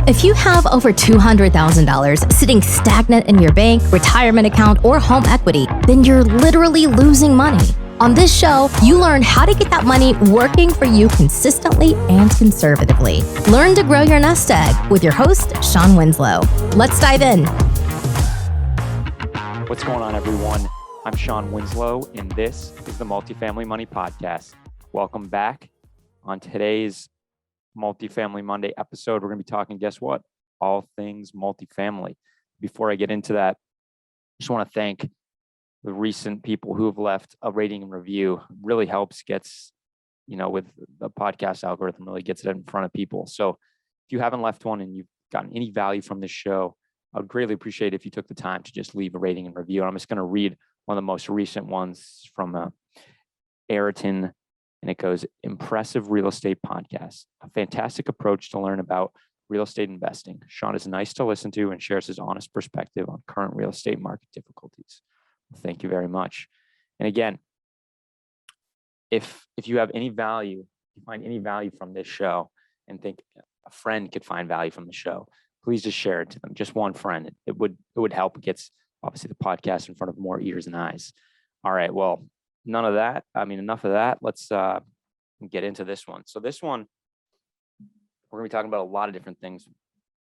If you have over $200,000 sitting stagnant in your bank, retirement account, or home equity, then you're literally losing money. On this show, you learn how to get that money working for you consistently and conservatively. Learn to grow your nest egg with your host, Sean Winslow. Let's dive in. What's going on, everyone? I'm Sean Winslow, and this is the Multifamily Money Podcast. Welcome back. On today's Multifamily Monday episode, we're going to be talking, guess what? All things multifamily. Before I get into that, I just want to thank the recent people who have left a rating and review. It really helps, gets, with the podcast algorithm, really gets it in front of people. So if you haven't left one and you've gotten any value from this show, I would greatly appreciate it if you took the time to just leave a rating and review. And I'm just going to read one of the most recent ones from Ayrton. And it goes, impressive real estate podcast, a fantastic approach to learn about real estate investing. Sean is nice to listen to and shares his honest perspective on current real estate market difficulties. Thank you very much. And again, if you have any value, you find any value from this show and think a friend could find value from the show, please just share it to them. Just one friend. It would help. It gets obviously the podcast in front of more ears and eyes. All right. Well, enough of that. Let's get into this one. So this one, we're going to be talking about a lot of different things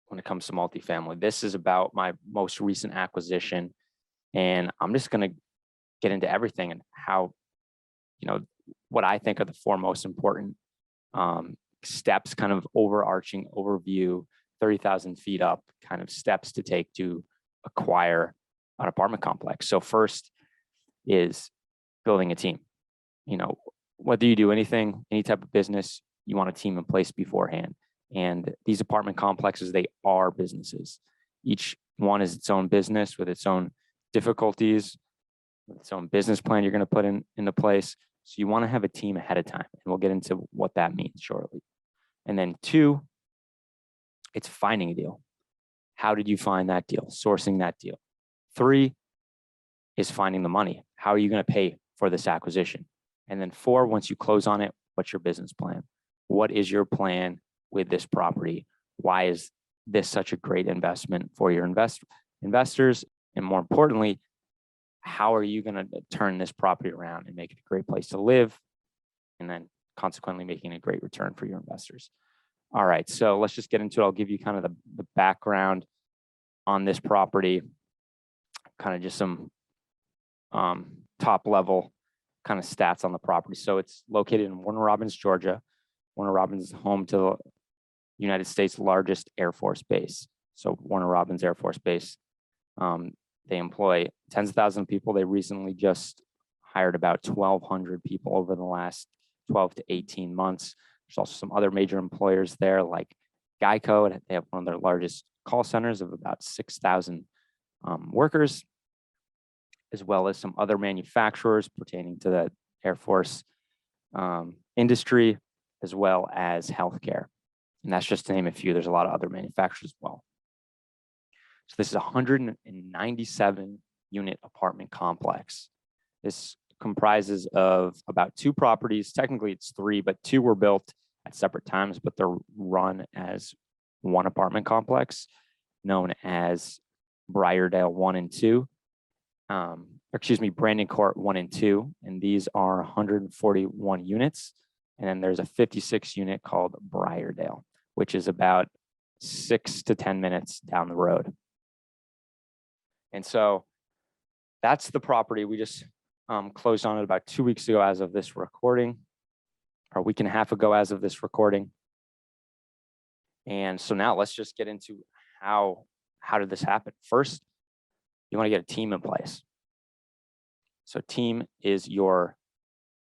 when it comes to multifamily. This is about my most recent acquisition, and I'm just going to get into everything and how, what I think are the four most important steps, kind of overarching overview, 30,000 feet up kind of steps to take to acquire an apartment complex. So first is building a team. Whether you do anything, any type of business, you want a team in place beforehand. And these apartment complexes, they are businesses. Each one is its own business with its own difficulties, with its own business plan you're going to put into place. So you want to have a team ahead of time. And we'll get into what that means shortly. And then two, it's finding a deal. How did you find that deal? Sourcing that deal. Three is finding the money. How are you going to pay for this acquisition? And then four, once you close on it, what's your business plan? What is your plan with this property? Why is this such a great investment for your investors? And more importantly, how are you going to turn this property around and make it a great place to live? And then consequently making a great return for your investors. All right, so let's just get into it. I'll give you kind of the background on this property, kind of just some top level kind of stats on the property. So it's located in Warner Robins, Georgia. Warner Robins is home to the United States' largest Air Force base. So Warner Robins Air Force Base, they employ tens of thousands of people. They recently just hired about 1,200 people over the last 12 to 18 months. There's also some other major employers there like Geico. They have one of their largest call centers of about 6,000 workers, as well as some other manufacturers pertaining to the Air Force industry, as well as healthcare. And that's just to name a few. There's a lot of other manufacturers as well. So this is a 197 unit apartment complex. This comprises of about two properties. Technically it's three, but two were built at separate times, but they're run as one apartment complex known as Briardale 1 and 2. Brandon Court 1 and 2, and these are 141 units. And then there's a 56 unit called Briardale, which is about 6 to 10 minutes down the road. And so that's the property. We just closed on it about 2 weeks ago as of this recording, or a week and a half ago as of this recording. And so now let's just get into how did this happen? First, you want to get a team in place. So team is your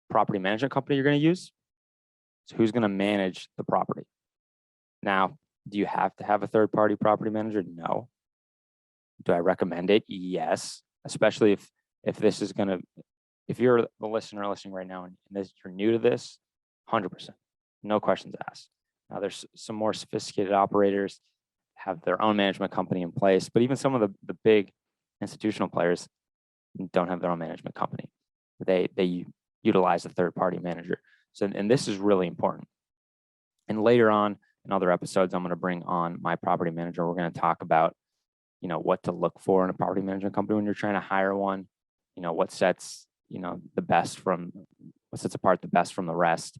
property management company you're going to use. So who's going to manage the property? Now, do you have to have a third-party property manager? No. Do I recommend it? Yes, especially if this is going to, if you're the listener listening right now and you're new to this, 100%, no questions asked. Now, there's some more sophisticated operators have their own management company in place, but even some of the big institutional players don't have their own management company. They utilize a third-party manager. So, and this is really important. And later on, in other episodes, I'm going to bring on my property manager. We're going to talk about, what to look for in a property management company when you're trying to hire one, what sets, what sets apart the best from the rest.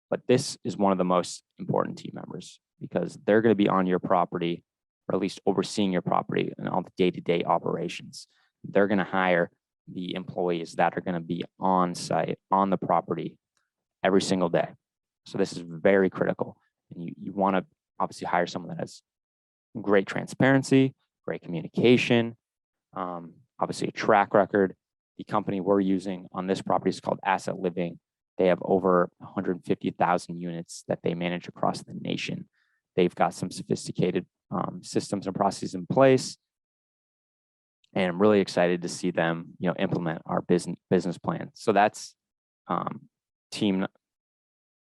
But this is one of the most important team members because they're going to be on your property, or at least overseeing your property and all the day-to-day operations. They're going to hire the employees that are going to be on site, on the property every single day. So this is very critical. And you want to obviously hire someone that has great transparency, great communication, obviously a track record. The company we're using on this property is called Asset Living. They have over 150,000 units that they manage across the nation. They've got some sophisticated systems and processes in place. And I'm really excited to see them, implement our business plan. So that's team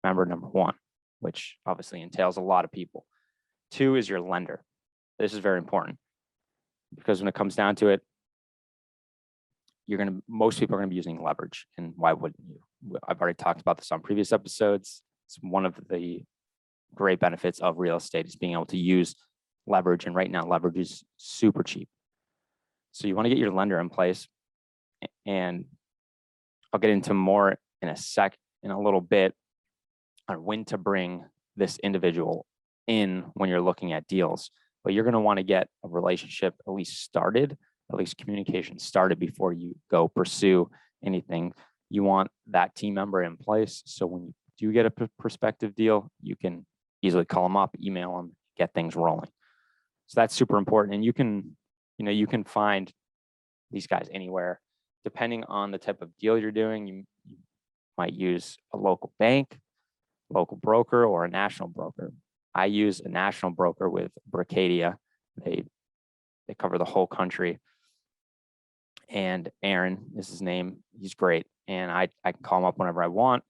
member number one, which obviously entails a lot of people. Two is your lender. This is very important because when it comes down to it, most people are going to be using leverage. And why wouldn't you? I've already talked about this on previous episodes. It's one of the great benefits of real estate is being able to use leverage. And right now, leverage is super cheap. So you want to get your lender in place. And I'll get into more in a little bit on when to bring this individual in when you're looking at deals. But you're going to want to get a relationship at least started, at least communication started before you go pursue anything. You want that team member in place. So when you do get a prospective deal, you can easily call them up, email them, get things rolling. So that's super important. And you can find these guys anywhere. Depending on the type of deal you're doing, you might use a local bank, local broker, or a national broker. I use a national broker with Bracadia. They cover the whole country. And Aaron is his name. He's great. And I can call him up whenever I want,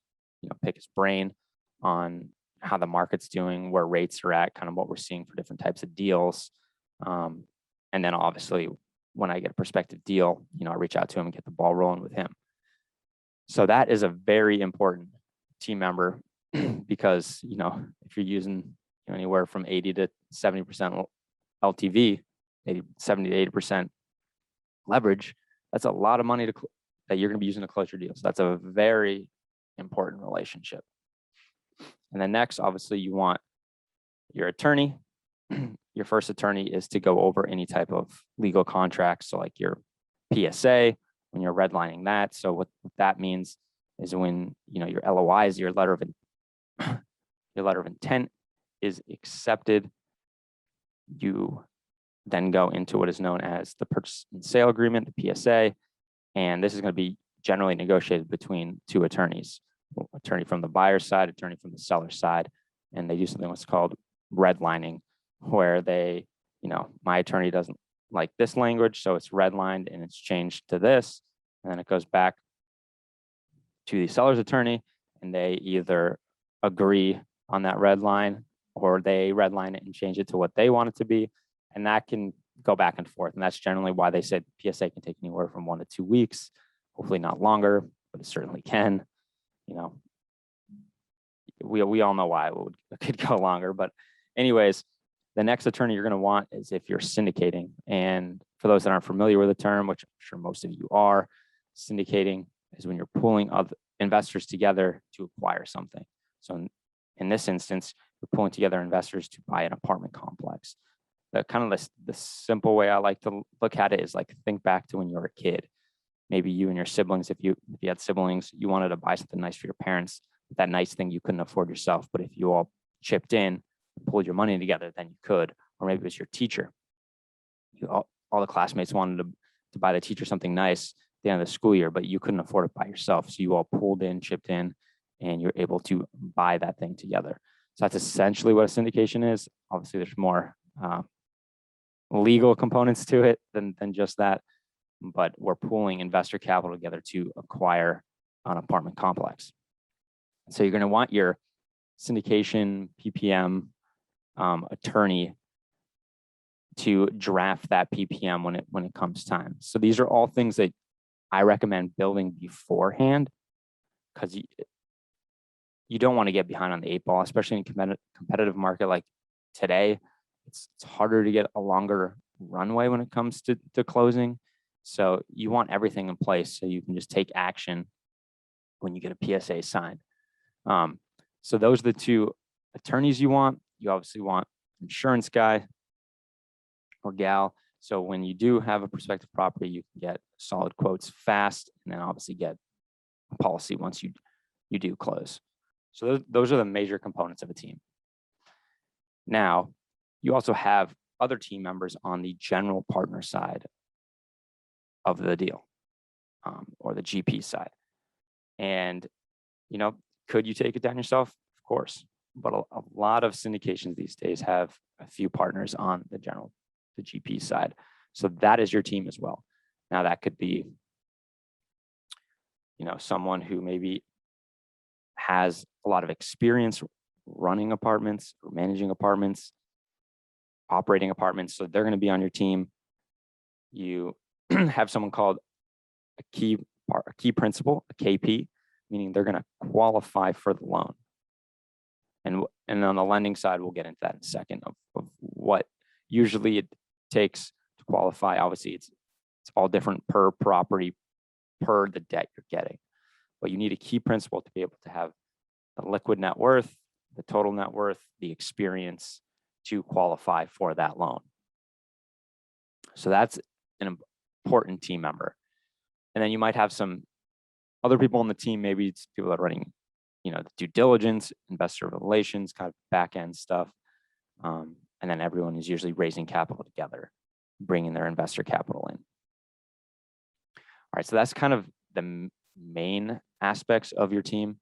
pick his brain on how the market's doing, where rates are at, kind of what we're seeing for different types of deals. And then obviously when I get a prospective deal, I reach out to him and get the ball rolling with him. So that is a very important team member because, if you're using anywhere from 80 to 70% LTV, 70 to 80% leverage, that's a lot of money that you're going to be using to close your deals. That's a very important relationship. And then next, obviously, you want your attorney. Your first attorney is to go over any type of legal contracts. So like your PSA, when you're redlining that. So what that means is when, your LOIs, your letter of intent is accepted, you then go into what is known as the purchase and sale agreement, the PSA. And this is going to be generally negotiated between two attorneys, attorney from the buyer's side, attorney from the seller's side. And they do something what's called redlining, where they, my attorney doesn't like this language, so it's redlined and it's changed to this. And then it goes back to the seller's attorney, and they either agree on that red line or they redline it and change it to what they want it to be. And that can go back and forth. And that's generally why they said PSA can take anywhere from 1 to 2 weeks, hopefully not longer, but it certainly can. We all know why it could go longer. But anyways, the next attorney you're going to want is if you're syndicating. And for those that aren't familiar with the term, which I'm sure most of you are, syndicating is when you're pooling other investors together to acquire something. So in this instance, you're pulling together investors to buy an apartment complex. The simple way I like to look at it is like, think back to when you were a kid. Maybe you and your siblings, if you had siblings, you wanted to buy something nice for your parents. That nice thing you couldn't afford yourself, but if you all chipped in, pulled your money together, then you could. Or maybe it was your teacher. All the classmates wanted to buy the teacher something nice at the end of the school year, but you couldn't afford it by yourself. So you all pulled in, chipped in, and you're able to buy that thing together. So that's essentially what a syndication is. Obviously, there's more legal components to it than just that, but we're pooling investor capital together to acquire an apartment complex. So you're going to want your syndication PPM attorney to draft that PPM when it comes time. So these are all things that I recommend building beforehand, because you don't want to get behind on the 8 ball, especially in a competitive market like today. It's harder to get a longer runway when it comes to closing. So you want everything in place so you can just take action when you get a PSA signed. So those are the two attorneys you want. You obviously want an insurance guy or gal. So when you do have a prospective property, you can get solid quotes fast, and then obviously get a policy once you do close. So those are the major components of a team. Now, you also have other team members on the general partner side of the deal, or the GP side. And, could you take it down yourself? Of course. But a lot of syndications these days have a few partners on the GP side. So that is your team as well. Now that could be, someone who maybe has a lot of experience running apartments or managing apartments, operating apartments. So they're going to be on your team. You have someone called a key principal, a KP, meaning they're going to qualify for the loan. And on the lending side, we'll get into that in a second of what usually it takes to qualify. Obviously, it's all different per property, per the debt you're getting. But you need a key principal to be able to have the liquid net worth, the total net worth, the experience to qualify for that loan. So that's an important team member. And then you might have some other people on the team, maybe it's people that are running, the due diligence, investor relations, kind of back end stuff. And then everyone is usually raising capital together, bringing their investor capital in. All right, so that's kind of the main aspects of your team.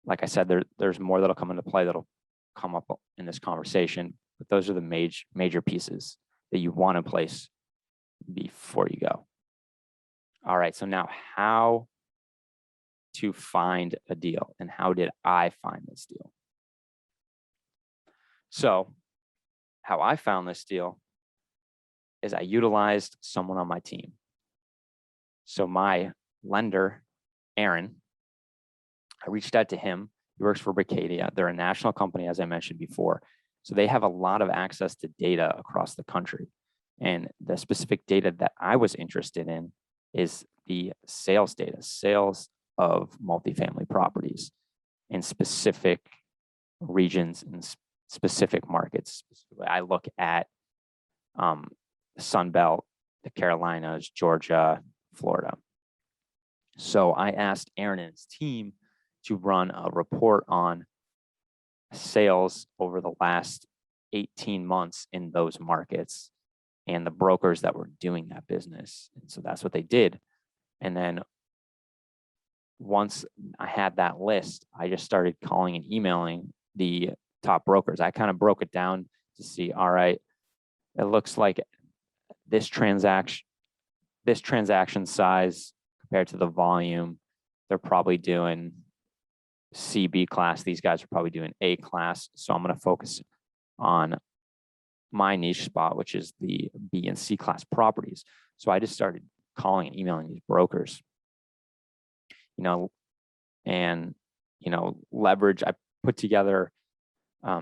Like I said, there's more that'll come into play that'll come up in this conversation, but those are the major pieces that you want in place before you go. All right, so now how to find a deal, and how did I find this deal? So how I found this deal is I utilized someone on my team. So my lender, Aaron, I reached out to him. He works for Bricadia. They're a national company, as I mentioned before. So they have a lot of access to data across the country. And the specific data that I was interested in is the sales data, sales of multifamily properties in specific regions and specific markets. Specifically, I look at the Sun Belt, the Carolinas, Georgia, Florida. So I asked Aaron and his team to run a report on sales over the last 18 months in those markets and the brokers that were doing that business. And so that's what they did. And then once I had that list, I just started calling and emailing the top brokers. I kind of broke it down to see, all right, it looks like this transaction size compared to the volume, they're probably doing CB class. These guys are probably doing A class. So I'm going to focus on my niche spot, which is the B and C class properties. So I just started calling and emailing these brokers, and, leverage. I put together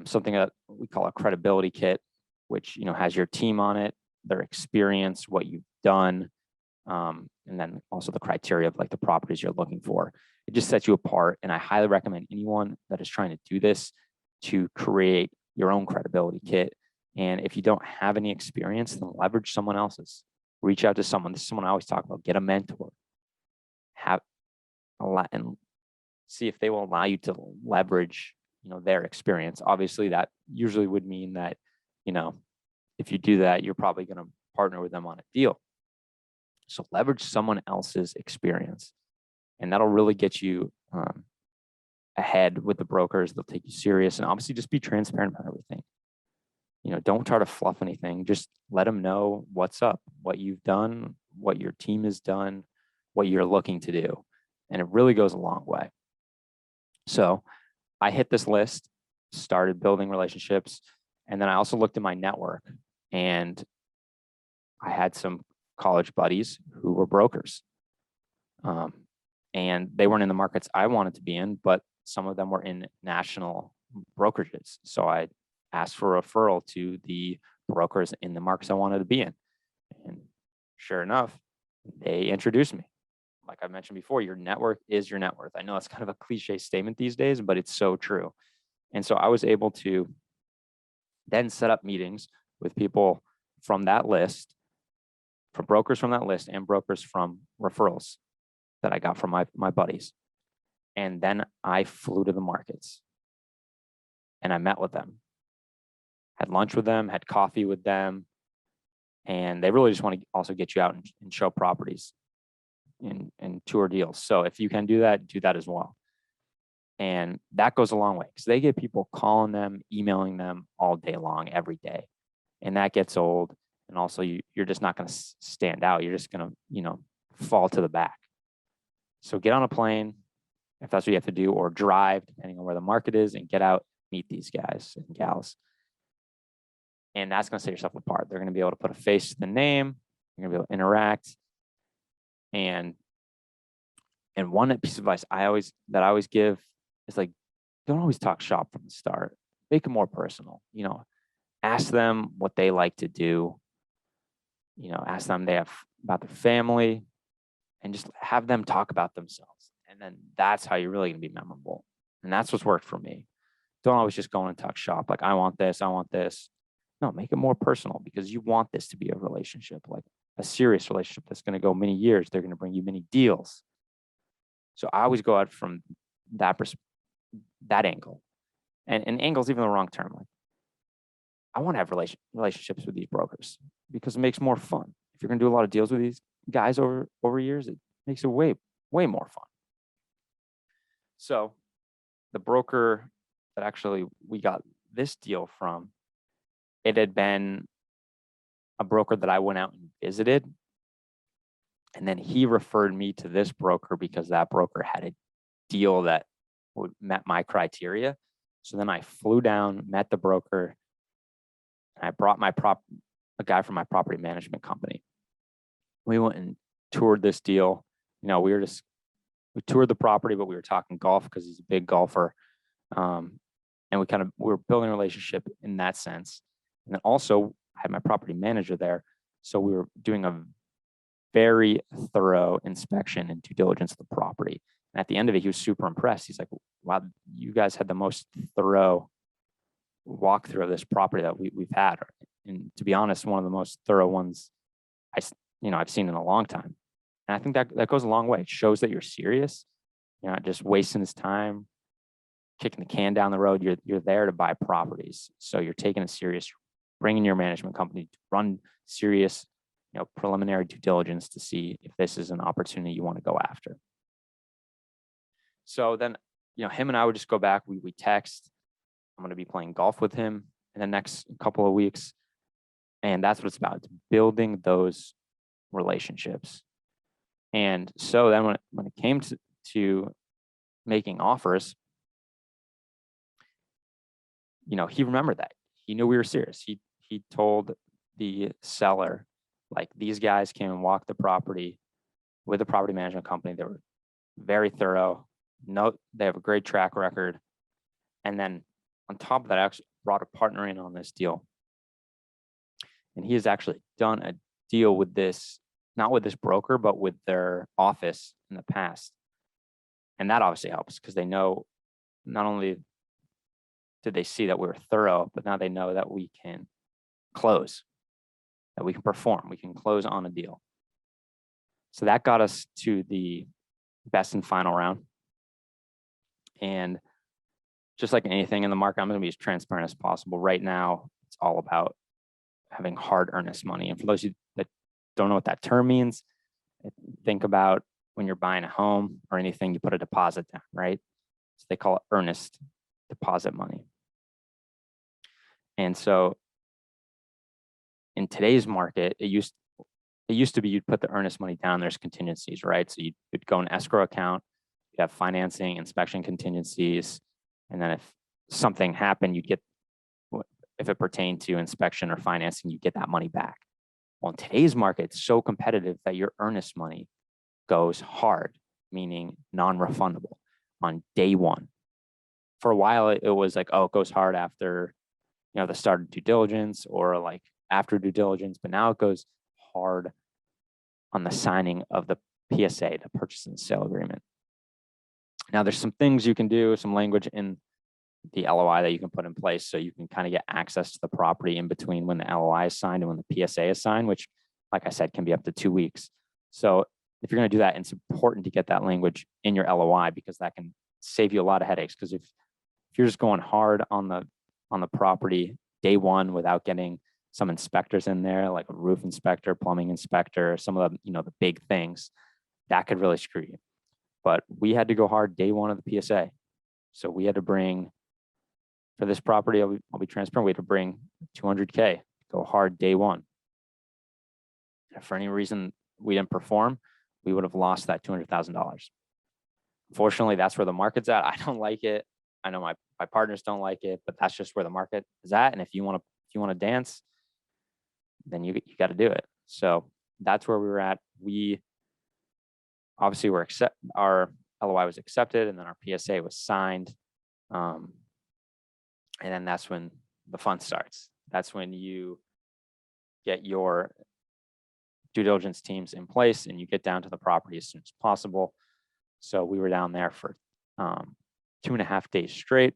something that we call a credibility kit, which, has your team on it, their experience, what you've done, and then also the criteria of like the properties you're looking for. It just sets you apart. And I highly recommend anyone that is trying to do this to create your own credibility kit. And if you don't have any experience, then leverage someone else's. Reach out to someone. This is someone I always talk about. Get a mentor. Have a lot and see if they will allow you to leverage, their experience. Obviously, that usually would mean that, if you do that, you're probably going to partner with them on a deal. So leverage someone else's experience, and that'll really get you ahead with the brokers. They'll take you serious, and obviously just be transparent about everything. Don't try to fluff anything. Just let them know what's up, what you've done, what your team has done, what you're looking to do. And it really goes a long way. So I hit this list, started building relationships. And then I also looked at my network, and I had some college buddies who were brokers. And they weren't in the markets I wanted to be in, but some of them were in national brokerages. So I asked for a referral to the brokers in the markets I wanted to be in. And sure enough, they introduced me. Like I mentioned before, your network is your net worth. I know it's kind of a cliche statement these days, but it's so true. And so I was able to then set up meetings with people from that list, from brokers from that list and brokers from referrals that I got from my buddies. And then I flew to the markets and I met with them, had lunch with them, had coffee with them. And they really just want to also get you out and show properties and tour deals. So if you can do that as well. And that goes a long way because they get people calling them, emailing them all day long, every day. And that gets old. And also you're just not going to stand out. You're just going to, fall to the back. So get on a plane if that's what you have to do, or drive, depending on where the market is, and get out, meet these guys and gals. And that's going to set yourself apart. They're going to be able to put a face to the name. You're going to be able to interact. And one piece of advice I always give is like, don't always talk shop from the start. Make it more personal. Ask them what they like to do. Ask them about their family, and just have them talk about themselves. And then that's how you're really going to be memorable. And that's what's worked for me. Don't always just go in and talk shop. Like, I want this, I want this. No, make it more personal, because you want this to be a relationship, like a serious relationship that's going to go many years. They're going to bring you many deals. So I always go out from that angle. And angle's even the wrong term. Like, I want to have relationships with these brokers because it makes more fun. If you're going to do a lot of deals with these guys over years, it makes it way more fun. So the broker that actually we got this deal from, it had been a broker that I went out and visited. And then he referred me to this broker because that broker had a deal that met my criteria. So then I flew down, met the broker, and I brought a guy from my property management company. We went and toured this deal. We toured the property, but we were talking golf because he's a big golfer. And we were building a relationship in that sense. And then also I had my property manager there. So we were doing a very thorough inspection and due diligence of the property. And at the end of it, he was super impressed. He's like, wow, you guys had the most thorough walkthrough of this property that we've had. And to be honest, one of the most thorough ones I've seen in a long time. And I think that goes a long way. It shows that you're serious. You're not just wasting his time, kicking the can down the road. You're there to buy properties. So you're taking it serious, bringing your management company to run serious, preliminary due diligence to see if this is an opportunity you want to go after. So then, him and I would just go back. We text. I'm going to be playing golf with him in the next couple of weeks. And that's what it's about. It's building those relationships. And so then when it came to making offers, he remembered that. He knew we were serious. He told the seller, like, these guys came and walked the property with the property management company. They were very thorough. They have a great track record. And then on top of that, I actually brought a partner in on this deal. And he has actually done a deal with this, not with this broker, but with their office in the past. And that obviously helps because they know, not only did they see that we were thorough, but now they know that we can close, that we can perform, we can close on a deal. So that got us to the best and final round. And just like anything in the market, I'm going to be as transparent as possible. Right now, it's all about having hard earnest money. And for those of you that don't know what that term means, think about when you're buying a home or anything, you put a deposit down, right? So they call it earnest deposit money. And so in today's market, it used to be you'd put the earnest money down, there's contingencies, right? So you'd go in escrow account, you'd have financing, inspection contingencies, and then if something happened, you'd get, if it pertained to inspection or financing, you get that money back. Well, in today's market, it's so competitive that your earnest money goes hard, meaning non-refundable on day one. for a while, it was like, oh, it goes hard after, the start of due diligence or like after due diligence, but now it goes hard on the signing of the PSA, the purchase and sale agreement. Now, there's some things you can do, some language in the LOI that you can put in place so you can kind of get access to the property in between when the LOI is signed and when the PSA is signed, which, like I said, can be up to 2 weeks. So if you're going to do that, it's important to get that language in your LOI because that can save you a lot of headaches. Because if you're just going hard on the property day one without getting some inspectors in there, like a roof inspector, plumbing inspector, some of the, the big things, that could really screw you. But we had to go hard day one of the PSA. So we had to bring, for this property, I'll be transparent, we had to bring $200K, go hard day one. If for any reason we didn't perform, we would have lost that $200,000. Unfortunately, that's where the market's at. I don't like it. I know my partners don't like it, but that's just where the market is at. And if you want to dance, then you got to do it. So that's where we were at. We obviously our LOI was accepted, and then our PSA was signed. And then that's when the fun starts. That's when you get your due diligence teams in place and you get down to the property as soon as possible. So we were down there for 2.5 days straight.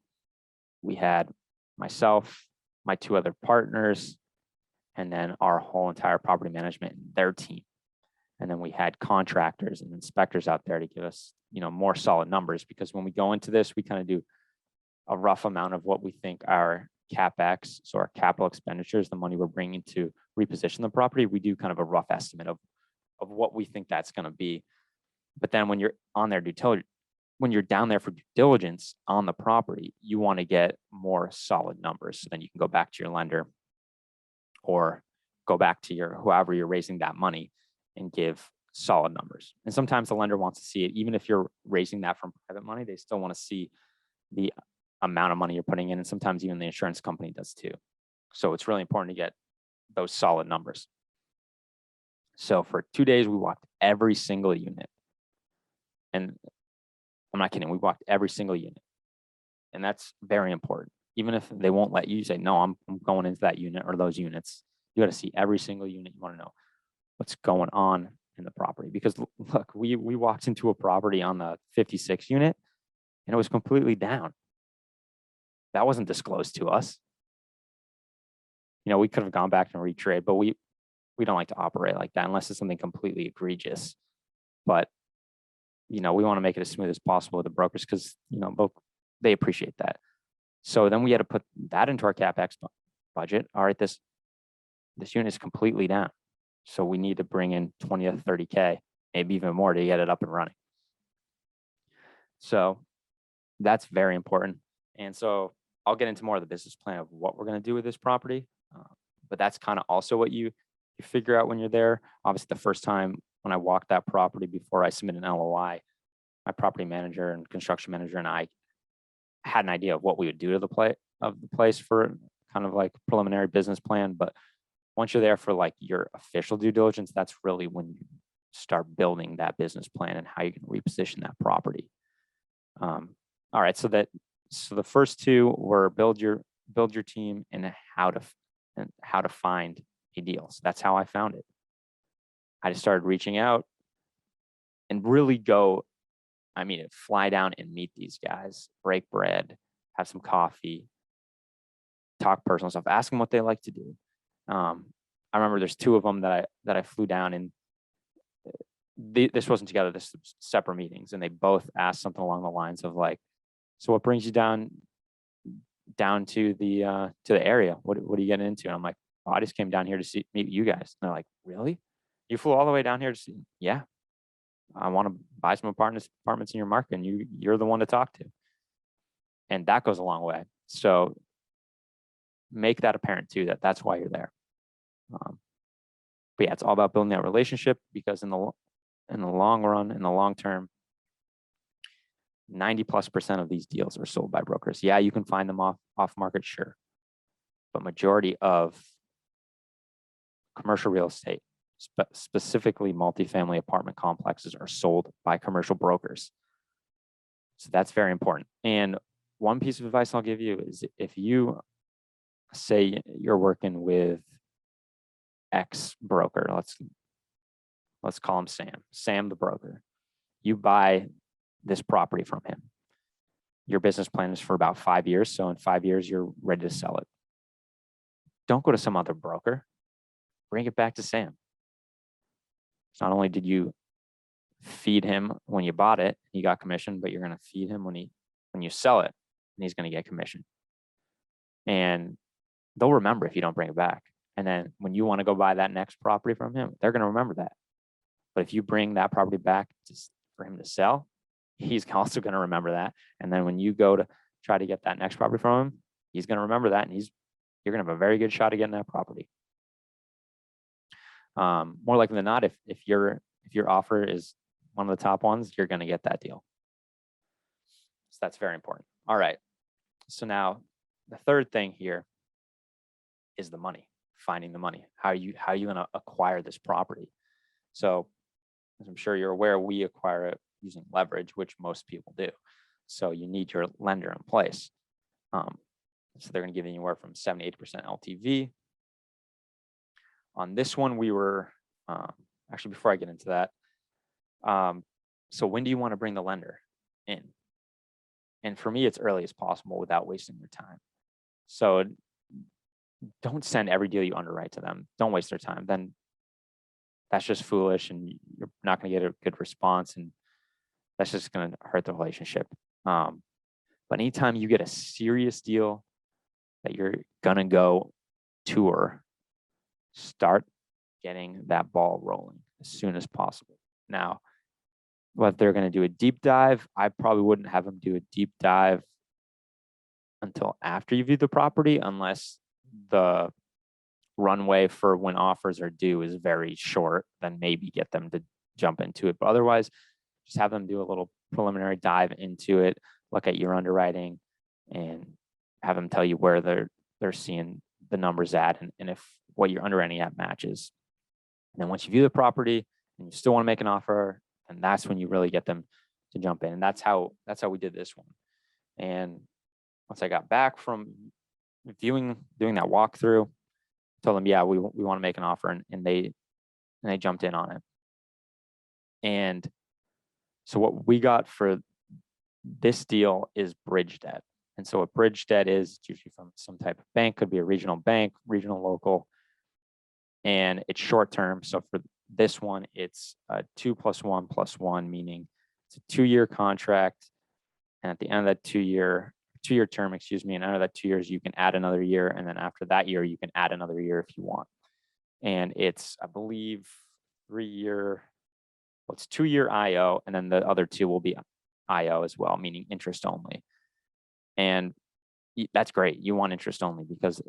We had myself, my 2 other partners, and then our whole entire property management and their team. And then we had contractors and inspectors out there to give us, more solid numbers, because when we go into this, we kind of do a rough amount of what we think our CapEx, so our capital expenditures, the money we're bringing to reposition the property, we do kind of a rough estimate of what we think that's going to be. But then when you're on their when you're down there for due diligence on the property, you want to get more solid numbers. So then you can go back to your lender or go back to whoever you're raising that money and give solid numbers. And sometimes the lender wants to see it, even if you're raising that from private money, they still want to see the amount of money you're putting in. And sometimes even the insurance company does too. So it's really important to get those solid numbers. So for 2 days, we walked every single unit. And I'm not kidding, we walked every single unit. And that's very important. Even if they won't let you say, no, I'm going into that unit or those units, you got to see every single unit. You want to know what's going on in the property. Because look, we walked into a property on the 56 unit and it was completely down. That wasn't disclosed to us. We could have gone back and retrade, but we don't like to operate like that unless it's something completely egregious. But, we want to make it as smooth as possible with the brokers because, they appreciate that. So then we had to put that into our CapEx budget. All right, this unit is completely down. So we need to bring in 20 to 30K, maybe even more to get it up and running. So that's very important. And so I'll get into more of the business plan of what we're going to do with this property. But that's kind of also what you figure out when you're there. Obviously, the first time when I walked that property before I submitted an LOI, my property manager and construction manager and I had an idea of what we would do to the place for kind of like preliminary business plan. But once you're there for like your official due diligence, that's really when you start building that business plan and how you can reposition that property. All right, so the first 2 were build your team and how to find a deal. So that's how I found it. I just started reaching out and really fly down and meet these guys, break bread, have some coffee, talk personal stuff, ask them what they like to do. I remember there's 2 of them that I flew down, and this wasn't together, this was separate meetings, and they both asked something along the lines of like, so what brings you down to the area? What are you getting into? And I'm like, oh, I just came down here to meet you guys. And they're like, really? You flew all the way down here to see? Yeah. I want to buy some apartments in your market, and you're the one to talk to. And that goes a long way. So make that apparent too, that's why you're there. But yeah, it's all about building that relationship, because in the long run, in the long term, 90+% of these deals are sold by brokers. Yeah, you can find them off market, sure. But majority of commercial real estate, specifically multifamily apartment complexes, are sold by commercial brokers. So that's very important. And one piece of advice I'll give you is if you say you're working with X broker, let's call him Sam the broker. You buy this property from him. Your business plan is for about 5 years. So in 5 years, you're ready to sell it. Don't go to some other broker. Bring it back to Sam. So not only did you feed him when you bought it, he got commission, but you're going to feed him when you sell it, and he's going to get commission. And they'll remember if you don't bring it back. And then when you want to go buy that next property from him, they're going to remember that. But if you bring that property back for him to sell, he's also going to remember that. And then when you go to try to get that next property from him, he's going to remember that, and you're going to have a very good shot at getting that property. More likely than not, if your offer is one of the top ones, you're going to get that deal. So that's very important. All right. So now the third thing here is the money, finding the money. How are you going to acquire this property? So as I'm sure you're aware, we acquire it using leverage, which most people do. So you need your lender in place. So they're going to give you anywhere from 70 to 80% LTV. On this one, we were actually, before I get into that, so when do you want to bring the lender in? And for me, it's early as possible without wasting your time. So don't send every deal you underwrite to them. Don't waste their time. Then that's just foolish, and you're not going to get a good response, and that's just going to hurt the relationship. But anytime you get a serious deal that you're going to go tour, start getting that ball rolling as soon as possible. Now, what they're going to do a deep dive, I probably wouldn't have them do a deep dive until after you view the property, unless the runway for when offers are due is very short. Then maybe get them to jump into it. But otherwise, just have them do a little preliminary dive into it, look at your underwriting, and have them tell you where they're seeing the numbers at, and if what you're underwriting at matches. And then once you view the property and you still want to make an offer, and that's when you really get them to jump in. And that's how we did this one. And once I got back from doing that walkthrough, told them, yeah, we want to make an offer, and they jumped in on it. And so what we got for this deal is bridge debt. And so what bridge debt is, it's usually from some type of bank, could be a regional bank, regional, local, and it's short term. So for this one, it's a 2+1+1, meaning it's a 2-year contract. And at the end of that two-year term, and out of that 2 years, you can add another year. And then after that year, you can add another year if you want. And it's, I believe, 2-year IO, and then the other 2 will be IO as well, meaning interest only. And that's great. You want interest only because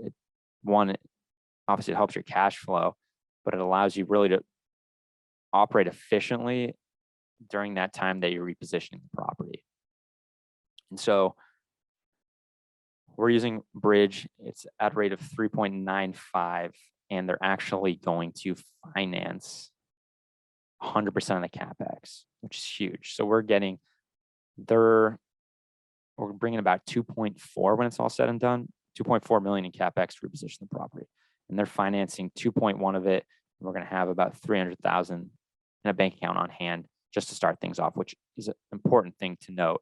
obviously it helps your cash flow, but it allows you really to operate efficiently during that time that you're repositioning the property. And so we're using bridge. It's at a rate of 3.95, and they're actually going to finance 100% of the CapEx, which is huge. So we're bringing about 2.4 when it's all said and done, 2.4 million in CapEx to reposition the property. And they're financing 2.1 of it. And we're going to have about 300,000 in a bank account on hand just to start things off, which is an important thing to note,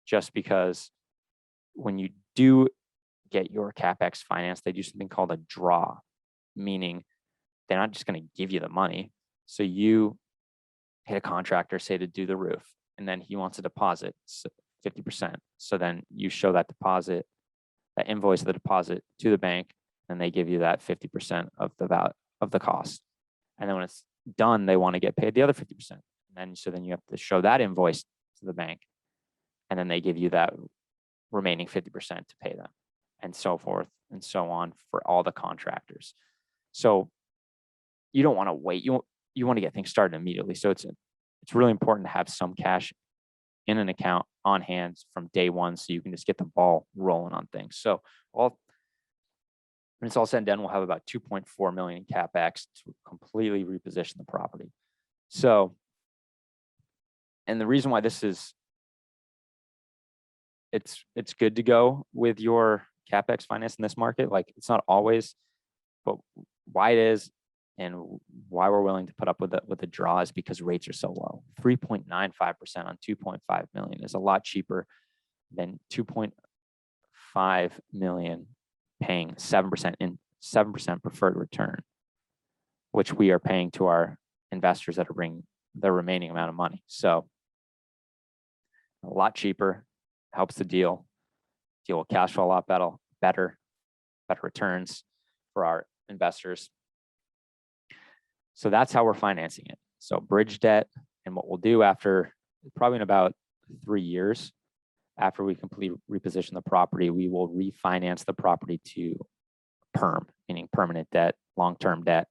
just because when you do get your CapEx financed, they do something called a draw, meaning they're not just going to give you the money. So you hit a contractor, say, to do the roof, and then he wants a deposit, 50%. So then you show that deposit, that invoice of the deposit to the bank, and they give you that 50% of the value of the cost. And then when it's done, they want to get paid the other 50%. And then you have to show that invoice to the bank, and then they give you that remaining 50% to pay them, and so forth and so on for all the contractors. So you don't want to wait. You want to get things started immediately. So it's really important to have some cash in an account on hand from day one, so you can just get the ball rolling on things. So when it's all said and done, we'll have about 2.4 million in CapEx to completely reposition the property. So, and the reason why this is it's good to go with your CapEx finance in this market. Like, it's not always, but why it is and why we're willing to put up with the draw is because rates are so low. 3.95% on 2.5 million is a lot cheaper than 2.5 million paying 7% in 7% preferred return, which we are paying to our investors that are bringing the remaining amount of money. So a lot cheaper, helps the deal. Deal will cash flow a lot better returns for our investors. So that's how we're financing it. So bridge debt, and what we'll do after, probably in about 3 years, after we complete reposition the property, we will refinance the property to perm, meaning permanent debt, long-term debt,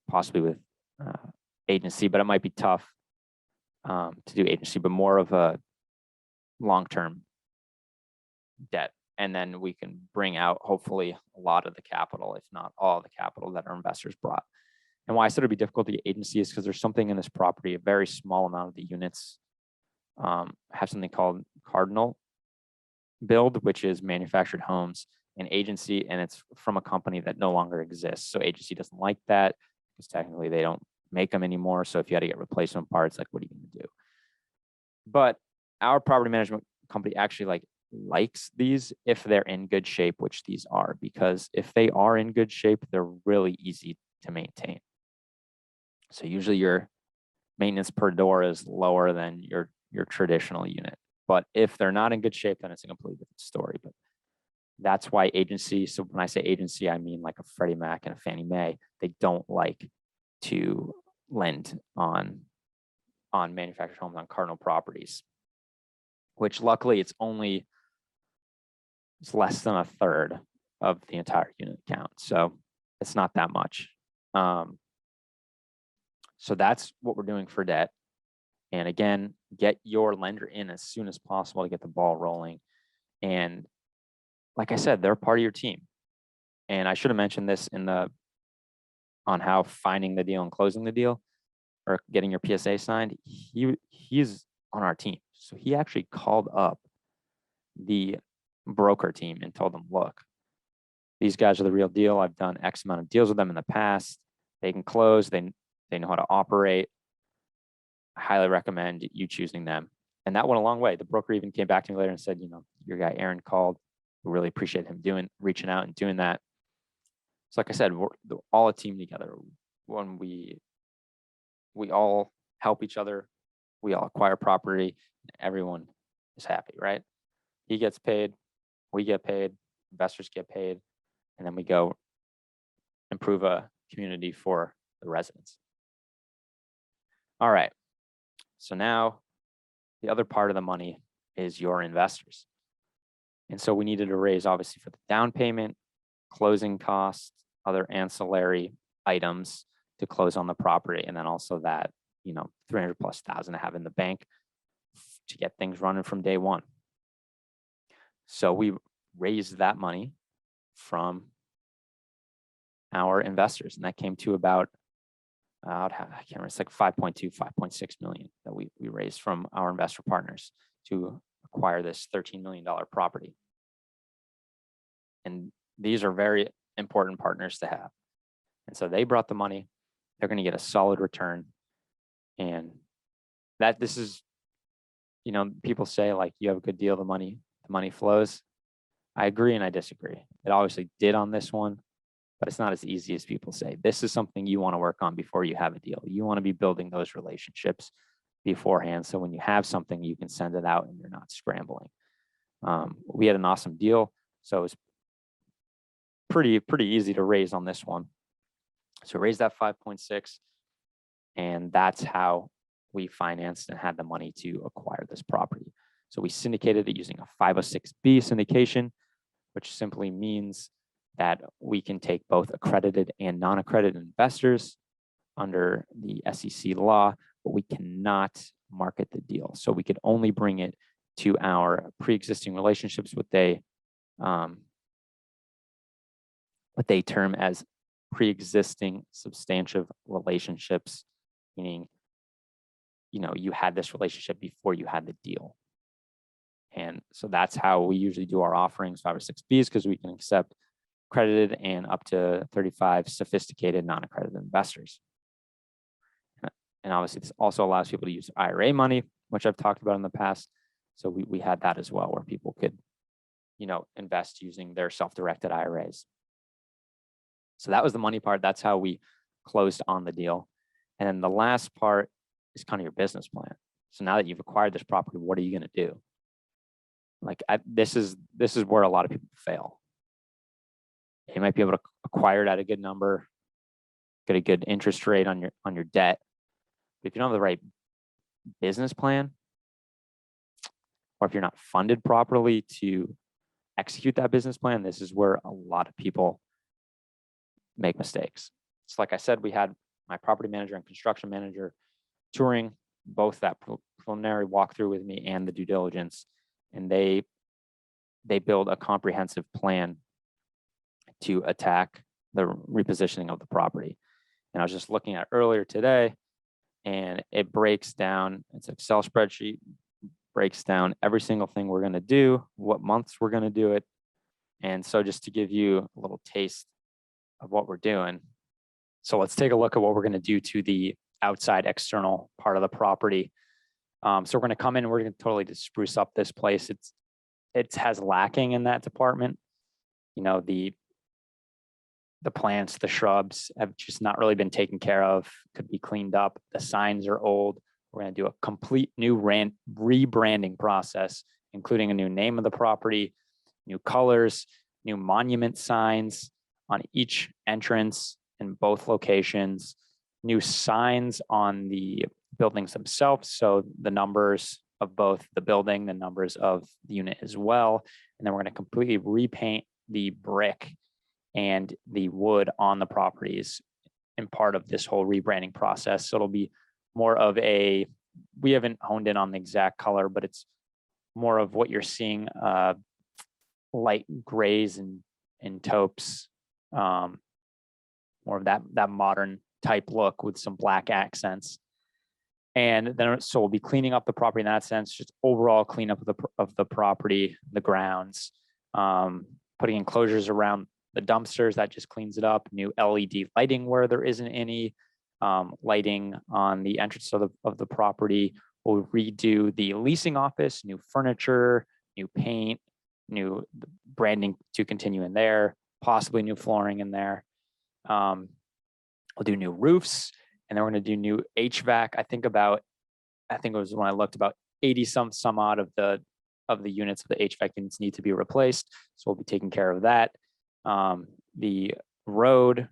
possibly with agency, but it might be tough to do agency, but more of a long-term debt. And then we can bring out, hopefully, a lot of the capital, if not all the capital that our investors brought. And why I said it'd be difficult to get agency is because there's something in this property, a very small amount of the units have something called cardinal build, which is manufactured homes, and agency, and it's from a company that no longer exists. So agency doesn't like that because technically they don't make them anymore. So if you had to get replacement parts, like, what are you going to do? But our property management company actually likes these if they're in good shape, which these are, because if they are in good shape, they're really easy to maintain. So usually your maintenance per door is lower than your traditional unit. But if they're not in good shape, then it's a completely different story. But that's why agency, so when I say agency, I mean like a Freddie Mac and a Fannie Mae, they don't like to lend on manufactured homes on cardinal properties, which luckily it's less than a third of the entire unit count. So it's not that much. So that's what we're doing for debt. And again, get your lender in as soon as possible to get the ball rolling. And like I said, they're part of your team. And I should have mentioned this on how finding the deal and closing the deal or getting your PSA signed. He's on our team. So he actually called up the broker team and told them, look, these guys are the real deal. I've done X amount of deals with them in the past. They can close. They know how to operate. I highly recommend you choosing them. And that went a long way. The broker even came back to me later and said, your guy Aaron called. We really appreciate him reaching out and doing that. So like I said, we're all a team together. When we all help each other, we all acquire property, everyone is happy, right? He gets paid, we get paid, investors get paid, and then we go improve a community for the residents. All right. So now the other part of the money is your investors. And so we needed to raise, obviously, for the down payment, closing costs, other ancillary items to close on the property, and then also that, $300,000+ to have in the bank to get things running from day one. So we raised that money from our investors, and that came to about I can't remember, it's like 5.2, 5.6 million that we raised from our investor partners to acquire this $13 million property. And these are very important partners to have. And so they brought the money. They're going to get a solid return. And this is, people say, like, you have a good deal, the money flows. I agree and I disagree. It obviously did on this one, but it's not as easy as people say. This is something you want to work on before you have a deal. You want to be building those relationships beforehand. So when you have something, you can send it out and you're not scrambling. We had an awesome deal. So it was pretty easy to raise on this one. So raise that 5.6, and that's how we financed and had the money to acquire this property. So we syndicated it using a 506B syndication, which simply means that we can take both accredited and non-accredited investors under the SEC law, but we cannot market the deal. So we could only bring it to our pre-existing relationships, what they term as pre-existing substantive relationships, meaning, you had this relationship before you had the deal. And so that's how we usually do our offerings, 5 or 6 Bs, because we can accept accredited and up to 35 sophisticated non-accredited investors. And obviously, this also allows people to use IRA money, which I've talked about in the past. So we had that as well, where people could, invest using their self-directed IRAs. So that was the money part. That's how we closed on the deal. And then the last part is kind of your business plan. So now that you've acquired this property, what are you going to do? This is where a lot of people fail. You might be able to acquire it at a good number, get a good interest rate on your debt. But if you don't have the right business plan, or if you're not funded properly to execute that business plan, this is where a lot of people make mistakes. So like I said, we had my property manager and construction manager touring both that preliminary walkthrough with me and the due diligence, and they build a comprehensive plan to attack the repositioning of the property. And I was just looking at earlier today, and it breaks down, it's an Excel spreadsheet, breaks down every single thing we're going to do, what months we're going to do it. And so just to give you a little taste of what we're doing. So let's take a look at what we're going to do to the outside external part of the property. So we're going to come in and we're going to totally just spruce up this place. It has lacking in that department. The plants, the shrubs have just not really been taken care of, could be cleaned up. The signs are old. We're going to do a complete new rebranding process, including a new name of the property, new colors, new monument signs on each entrance in both locations, new signs on the buildings themselves. So the numbers of both the building, the numbers of the unit as well. And then we're going to completely repaint the brick and the wood on the properties in part of this whole rebranding process. So it'll be more of we haven't honed in on the exact color, but it's more of what you're seeing, light grays and taupes, more of that modern type look with some black accents. And then, so we'll be cleaning up the property in that sense, just overall cleanup of the property, the grounds, putting enclosures around the dumpsters, that just cleans it up, new LED lighting where there isn't any, lighting on the entrance of the property. We'll redo the leasing office, new furniture, new paint, new branding to continue in there, possibly new flooring in there. We'll do new roofs, and then we're going to do new HVAC. I think it was when I looked, about 80 some odd of the units of the HVAC units need to be replaced. So we'll be taking care of that. The road,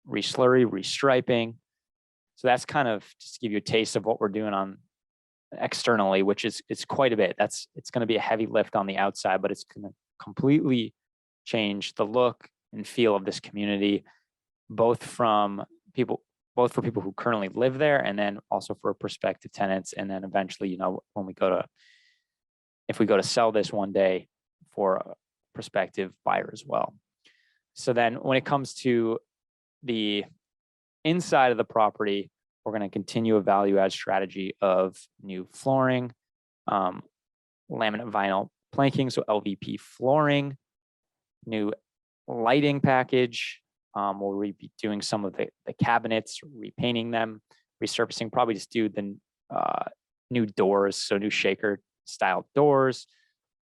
reslurry, restriping. So that's kind of just to give you a taste of what we're doing on externally, which is it's quite a bit. It's going to be a heavy lift on the outside, but it's going to completely change the look and feel of this community, both for people who currently live there, and then also for prospective tenants. And then eventually, if we go to sell this one day, for a prospective buyer as well. So then when it comes to the inside of the property, we're going to continue a value add strategy of new flooring, laminate vinyl planking, so LVP flooring, new lighting package. We'll be doing some of the cabinets, repainting them, resurfacing, probably just do the new doors, so new shaker style doors.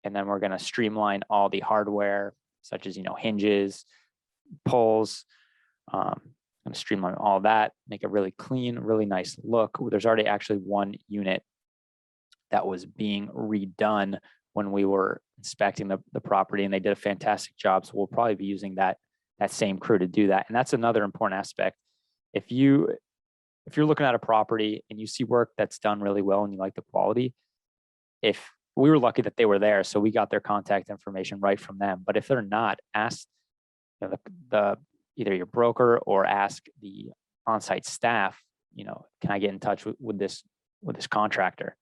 And then we're going to streamline all the hardware, such as, hinges, pulls, and streamline all that, make it really clean, really nice look. There's already actually one unit that was being redone when we were inspecting the property, and they did a fantastic job. So we'll probably be using that same crew to do that. And that's another important aspect. If you're looking at a property and you see work that's done really well and you like the quality, if we were lucky that they were there, so we got their contact information right from them. But if they're not, ask either your broker or ask the on-site staff, can I get in touch with this contractor?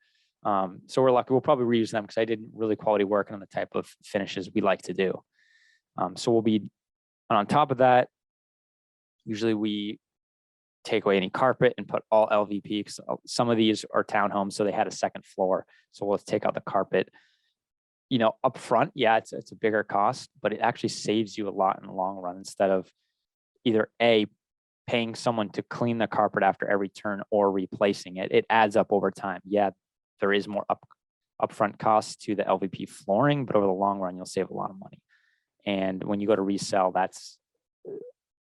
So we're lucky. We'll probably reuse them because I did really quality work on the type of finishes we like to do. So we'll be, and on top of that, usually we take away any carpet and put all LVP, because some of these are townhomes, so they had a second floor. So we'll take out the carpet. up front, yeah, it's a bigger cost, but it actually saves you a lot in the long run instead of either paying someone to clean the carpet after every turn or replacing it. It adds up over time. Yeah, there is more upfront costs to the LVP flooring, but over the long run, you'll save a lot of money. And when you go to resell, that's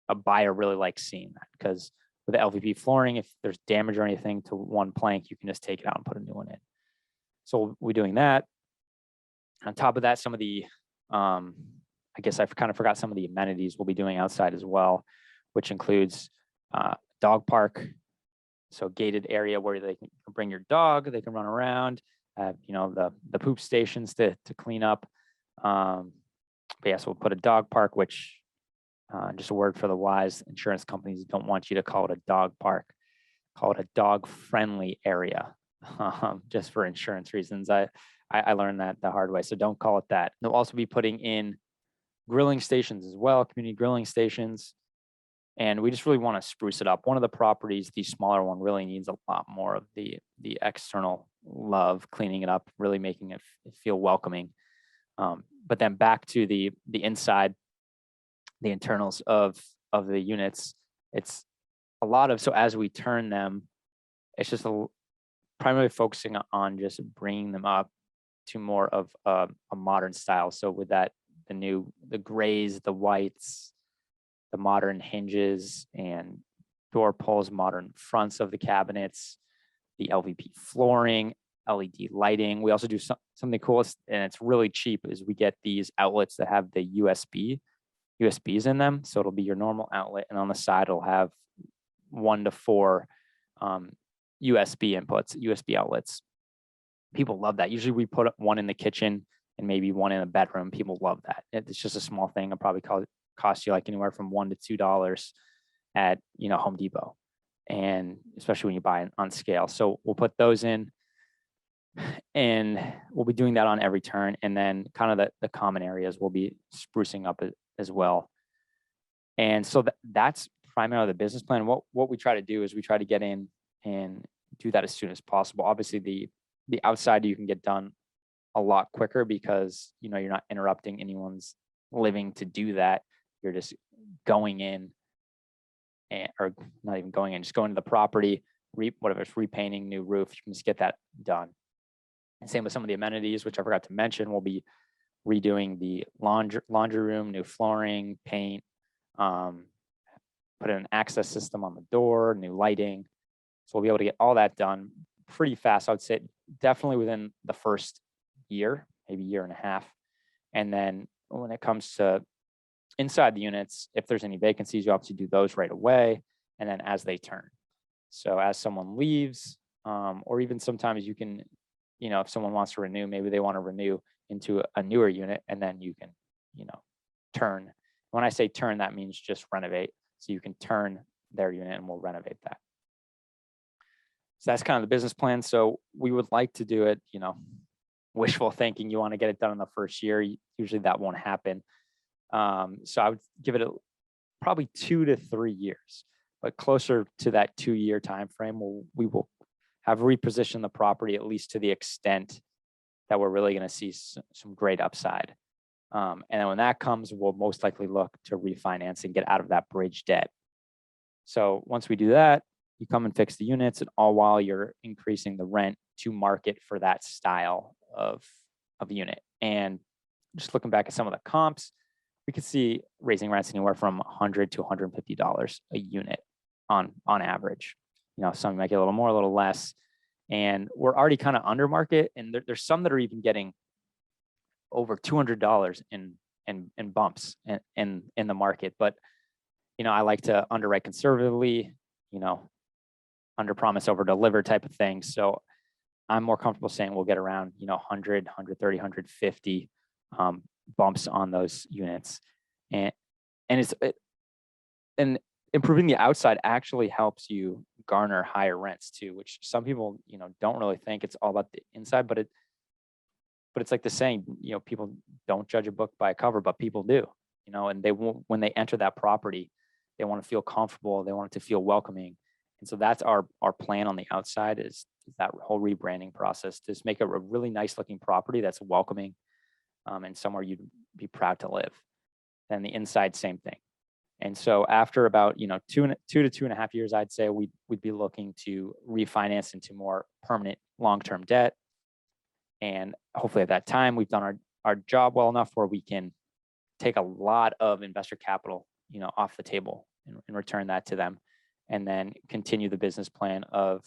a buyer really likes seeing that, because with the LVP flooring, if there's damage or anything to one plank, you can just take it out and put a new one in. So we're doing that. On top of that, some of the, I guess I've kind of forgot some of the amenities we'll be doing outside as well, which includes dog park. So gated area where they can bring your dog, they can run around, the poop stations to clean up. But yes, we'll put a dog park, which just a word for the wise, insurance companies don't want you to call it a dog park, call it a dog friendly area, just for insurance reasons. I learned that the hard way, so don't call it that. They'll also be putting in grilling stations as well, community grilling stations. And we just really want to spruce it up. One of the properties, the smaller one, really needs a lot more of the external love, cleaning it up, really making it feel welcoming. But then back to the inside, the internals of the units, it's a lot of, so as we turn them, it's just primarily focusing on just bringing them up to more of a modern style. So with that, the grays, the whites, the modern hinges and door pulls, modern fronts of the cabinets, the LVP flooring, LED lighting. We also do something cool, and it's really cheap, is we get these outlets that have the USBs in them. So it'll be your normal outlet, and on the side it'll have 1 to 4 USB inputs, USB outlets. People love that. Usually we put one in the kitchen and maybe one in a bedroom. People love that. It's just a small thing. It'll probably cost you like anywhere from $1 to $2 at Home Depot, and especially when you buy it on scale. So we'll put those in, and we'll be doing that on every turn. And then kind of the common areas we'll be sprucing up as well. And so that's primarily the business plan. What we try to do is we try to get in and do that as soon as possible. Obviously the outside you can get done a lot quicker, because you're not interrupting anyone's living to do that. You're just going in, or not even going in, just going to the property, whatever it's repainting, new roof, you can just get that done. And same with some of the amenities, which I forgot to mention. We'll be redoing the laundry room, new flooring, paint, put in an access system on the door, new lighting. So we'll be able to get all that done pretty fast. I would say definitely within the first year, maybe year and a half. And then when it comes to inside the units, if there's any vacancies, you obviously do those right away, and then as they turn. So as someone leaves, or even sometimes you can, if someone wants to renew, maybe they want to renew into a newer unit, and then you can, turn. When I say turn, that means just renovate. So you can turn their unit and we'll renovate that. So that's kind of the business plan. So we would like to do it, wishful thinking. You want to get it done in the first year. Usually that won't happen. So I would give it probably 2 to 3 years, but closer to that 2-year time frame, we will have repositioned the property, at least to the extent that we're really going to see some great upside. And then when that comes, we'll most likely look to refinance and get out of that bridge debt. So once we do that, you come and fix the units, and all while you're increasing the rent to market for that style of unit. And just looking back at some of the comps, we could see raising rents anywhere from $100 to $150 a unit on average. Some might get a little more, a little less. And we're already kind of under market, and there's some that are even getting over $200 in bumps in the market. But I like to underwrite conservatively, under promise, over deliver type of thing. So I'm more comfortable saying we'll get around 100, 130, 150 bumps on those units. And improving the outside actually helps you garner higher rents too, which some people don't really think. It's all about the inside, but it's like the saying, people don't judge a book by a cover, but people do. And they won't, when they enter that property, they want to feel comfortable, they want it to feel welcoming. And so that's our plan on the outside, is that whole rebranding process, to just make it a really nice looking property that's welcoming, and somewhere you'd be proud to live. Then the inside, same thing. And so after about 2 to 2.5 years, I'd say we'd be looking to refinance into more permanent long-term debt. And hopefully at that time we've done our job well enough where we can take a lot of investor capital, off the table and return that to them, and then continue the business plan of,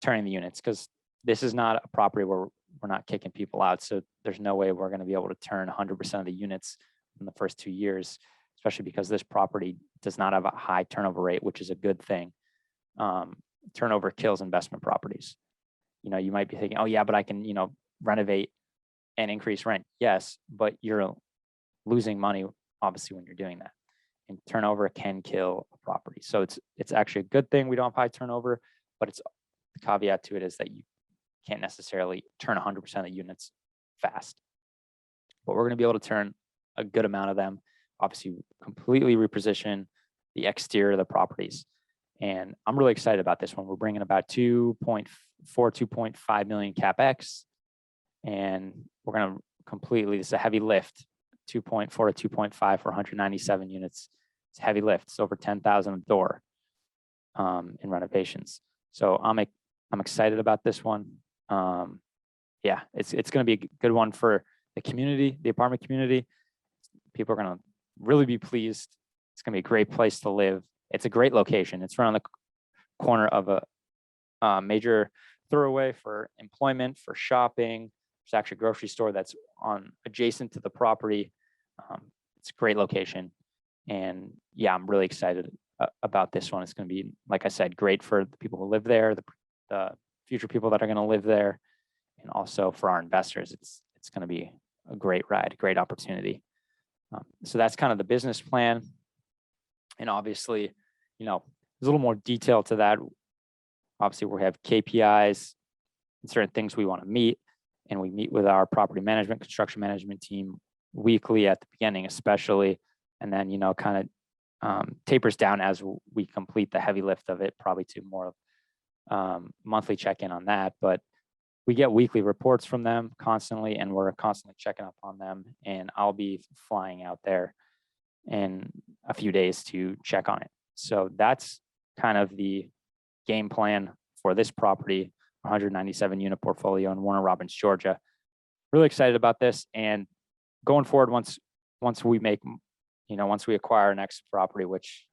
turning the units, because this is not a property where we're not kicking people out. So there's no way we're going to be able to turn 100% of the units in the first 2 years, especially because this property does not have a high turnover rate, which is a good thing. Turnover kills investment properties. You might be thinking, oh yeah, but I can, renovate and increase rent. Yes, but you're losing money obviously when you're doing that. And turnover can kill a property. So it's actually a good thing we don't have high turnover, but it's the caveat to it is that you can't necessarily turn 100% of the units fast. But we're going to be able to turn a good amount of them. Obviously, completely reposition the exterior of the properties. And I'm really excited about this one. We're bringing about 2.5 million CapEx. And we're going to completely, this is a heavy lift, 2.4 to 2.5 for 197 units. It's a heavy lift. It's over 10,000 a door in renovations. So I'm excited about this one. Yeah, it's going to be a good one for the community, the apartment community. People are going to really be pleased. It's going to be a great place to live. It's a great location. It's right on the corner of a major thoroughway for employment, for shopping. There's actually a grocery store that's adjacent to the property. It's a great location. And yeah, I'm really excited about this one. It's going to be, like I said, great for the people who live there, the future people that are going to live there, and also for our investors. It's going to be a great ride, a great opportunity. So that's kind of the business plan. And obviously, there's a little more detail to that. Obviously, we have KPIs and certain things we want to meet. And we meet with our property management, construction management team weekly at the beginning, especially. And then, kind of tapers down as we complete the heavy lift of it, probably to more monthly check-in on that. But we get weekly reports from them constantly, and we're constantly checking up on them. And I'll be flying out there in a few days to check on it. So that's kind of the game plan for this property, 197 unit portfolio in Warner Robins, Georgia. Really excited about this. And going forward, once we make, once we acquire our next property, which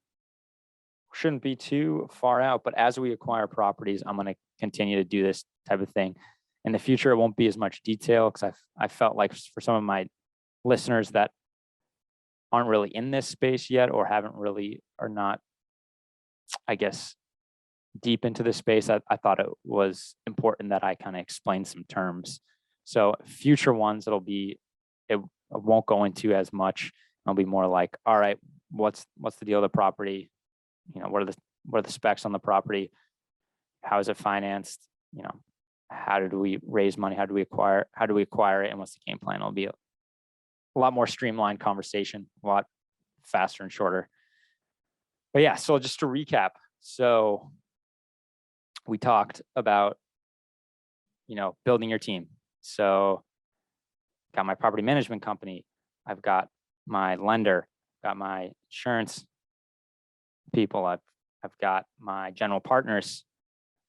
shouldn't be too far out, but as we acquire properties, I'm going to continue to do this type of thing. In the future, it won't be as much detail, because I felt like for some of my listeners that aren't really in this space yet, or are not, I guess, deep into this space, I thought it was important that I kind of explain some terms. So future ones, it won't go into as much. It'll be more like, all right, what's the deal with the property? What are the specs on the property? How is it financed? How do we raise money? How do we acquire it? And what's the game plan? It'll be a lot more streamlined conversation, a lot faster and shorter. But yeah, so just to recap, so we talked about, building your team. So got my property management company. I've got my lender, got my insurance people. I've got my general partners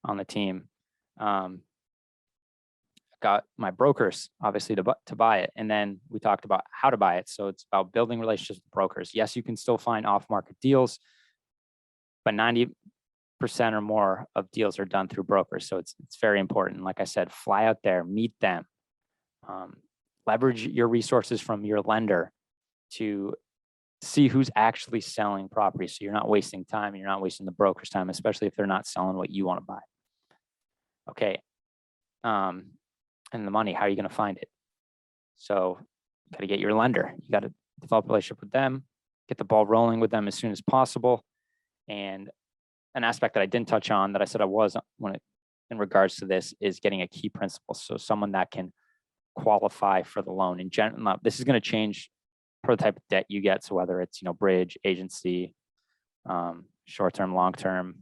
on the team. Got my brokers, obviously, to buy it. And then we talked about how to buy it. So it's about building relationships with brokers. Yes, you can still find off-market deals, but 90% or more of deals are done through brokers. So it's very important. Like I said, fly out there, meet them, leverage your resources from your lender to see who's actually selling property. So you're not wasting time, and you're not wasting the broker's time, especially if they're not selling what you want to buy. Okay. And the money, how are you going to find it? So you got to get your lender. You got to develop a relationship with them, get the ball rolling with them as soon as possible. And an aspect that I didn't touch on that I said I was in regards to this is getting a key principal. So someone that can qualify for the loan. In general, this is going to change per the type of debt you get. So whether it's, bridge, agency, short-term, long-term,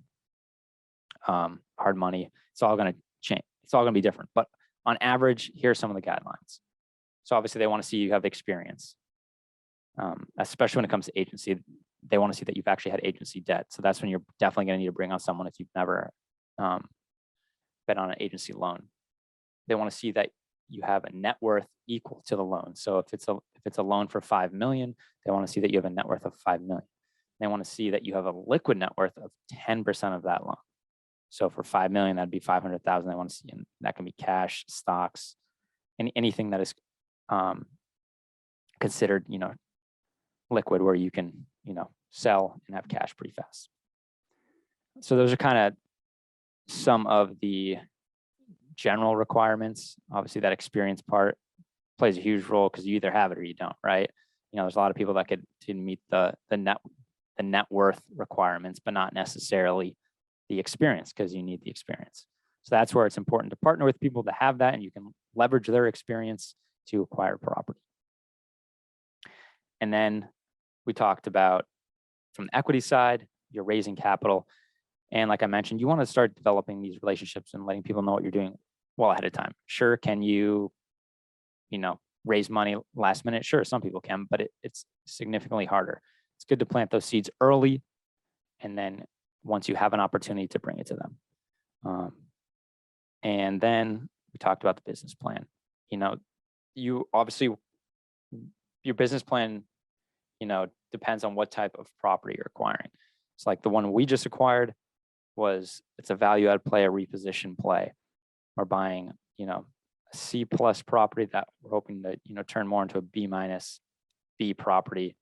hard money, it's all going to change. It's all going to be different. But on average, here are some of the guidelines. So obviously they want to see you have experience, especially when it comes to agency. They want to see that you've actually had agency debt. So that's when you're definitely going to need to bring on someone if you've never been on an agency loan. They want to see that you have a net worth equal to the loan. So if it's a loan for $5 million, they want to see that you have a net worth of $5 million. They want to see that you have a liquid net worth of 10% of that loan. So for $5 million, that'd be $500,000. They want to see, and that can be cash, stocks, anything that is considered, liquid, where you can, sell and have cash pretty fast. So those are kind of some of the general requirements. Obviously, that experience part plays a huge role because you either have it or you don't, right? There's a lot of people that could meet the net worth requirements, but not necessarily the experience, because you need the experience. So that's where it's important to partner with people that have that, and you can leverage their experience to acquire property. And then we talked about, from the equity side, you're raising capital. And like I mentioned, you want to start developing these relationships and letting people know what you're doing well ahead of time. Sure, can you, raise money last minute? Sure, some people can, but it's significantly harder. It's good to plant those seeds early, and then once you have an opportunity to bring it to them. And then we talked about the business plan. You obviously, your business plan, depends on what type of property you're acquiring. It's like the one we just acquired it's a value add play, a reposition play. We're buying, a C+ property that we're hoping to, turn more into a B- B property.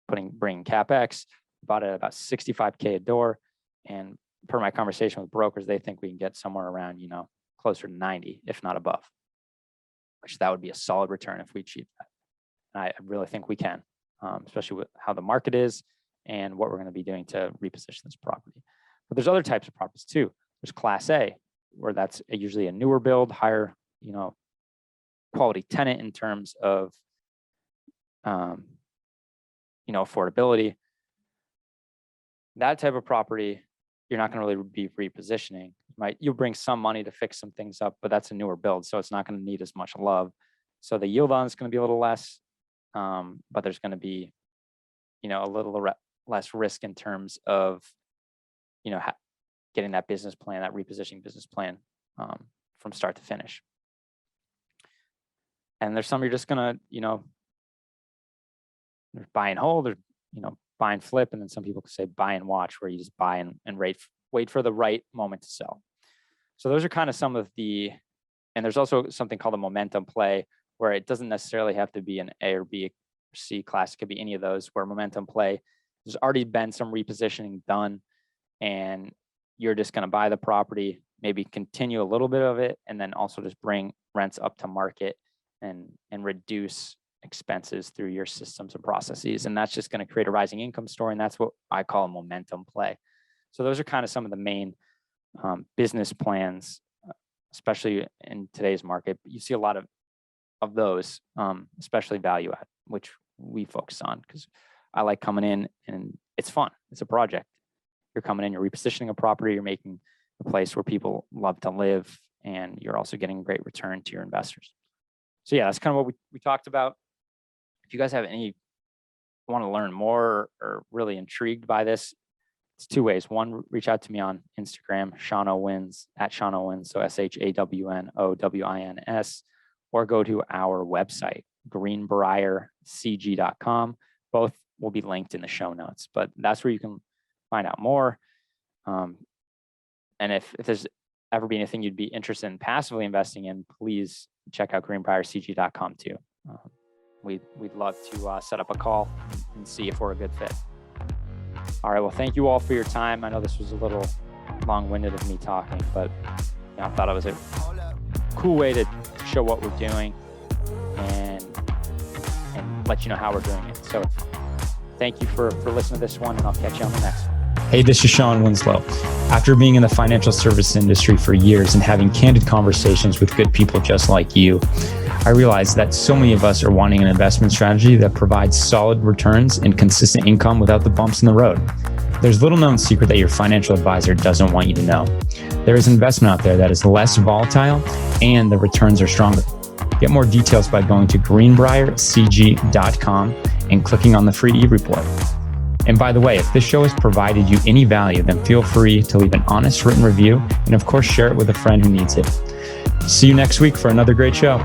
Bringing CapEx, bought it at about $65K a door. And per my conversation with brokers, they think we can get somewhere around, closer to 90, if not above, which that would be a solid return if we achieve that. And I really think we can, especially with how the market is and what we're going to be doing to reposition this property. But there's other types of properties too. There's Class A, where that's usually a newer build, higher, quality tenant in terms of, affordability. That type of property, you're not going to really be repositioning. You'll bring some money to fix some things up, but that's a newer build, so it's not going to need as much love. So the yield on is going to be a little less, but there's going to be, a little less risk in terms of, getting that business plan, that repositioning business plan, from start to finish. And there's some you're just going to, buy and hold, or, buy and flip. And then some people could say buy and watch, where you just buy and wait for the right moment to sell. So those are kind of some of and there's also something called a momentum play, where it doesn't necessarily have to be an A or B or C class. It could be any of those, where momentum play, there's already been some repositioning done, and you're just going to buy the property, maybe continue a little bit of it, and then also just bring rents up to market and reduce expenses through your systems and processes. And that's just going to create a rising income story. And that's what I call a momentum play. So those are kind of some of the main business plans, especially in today's market. You see a lot of those, especially value add, which we focus on, because I like coming in and it's fun. It's a project. You're coming in, you're repositioning a property, you're making a place where people love to live, and you're also getting a great return to your investors. So yeah, that's kind of what we talked about. If you guys have want to learn more, or really intrigued by this, it's two ways. One, reach out to me on Instagram, Sean Owens, @SeanOwins, so ShawnOwins, or go to our website, greenbriercg.com. Both will be linked in the show notes, but that's where you can find out more. And if there's ever be anything you'd be interested in passively investing in, please check out greenbriercg.com too. We'd love to set up a call and see if we're a good fit. All right, well, thank you all for your time. I know this was a little long-winded of me talking, but I thought it was a cool way to show what we're doing and let you know how we're doing it. So thank you for listening to this one, and I'll catch you on the next one. Hey, this is Sean Winslow. After being in the financial service industry for years and having candid conversations with good people just like you, I realized that so many of us are wanting an investment strategy that provides solid returns and consistent income without the bumps in the road. There's little known secret that your financial advisor doesn't want you to know. There is investment out there that is less volatile and the returns are stronger. Get more details by going to greenbriercg.com and clicking on the free e-report. And by the way, if this show has provided you any value, then feel free to leave an honest written review and of course share it with a friend who needs it. See you next week for another great show.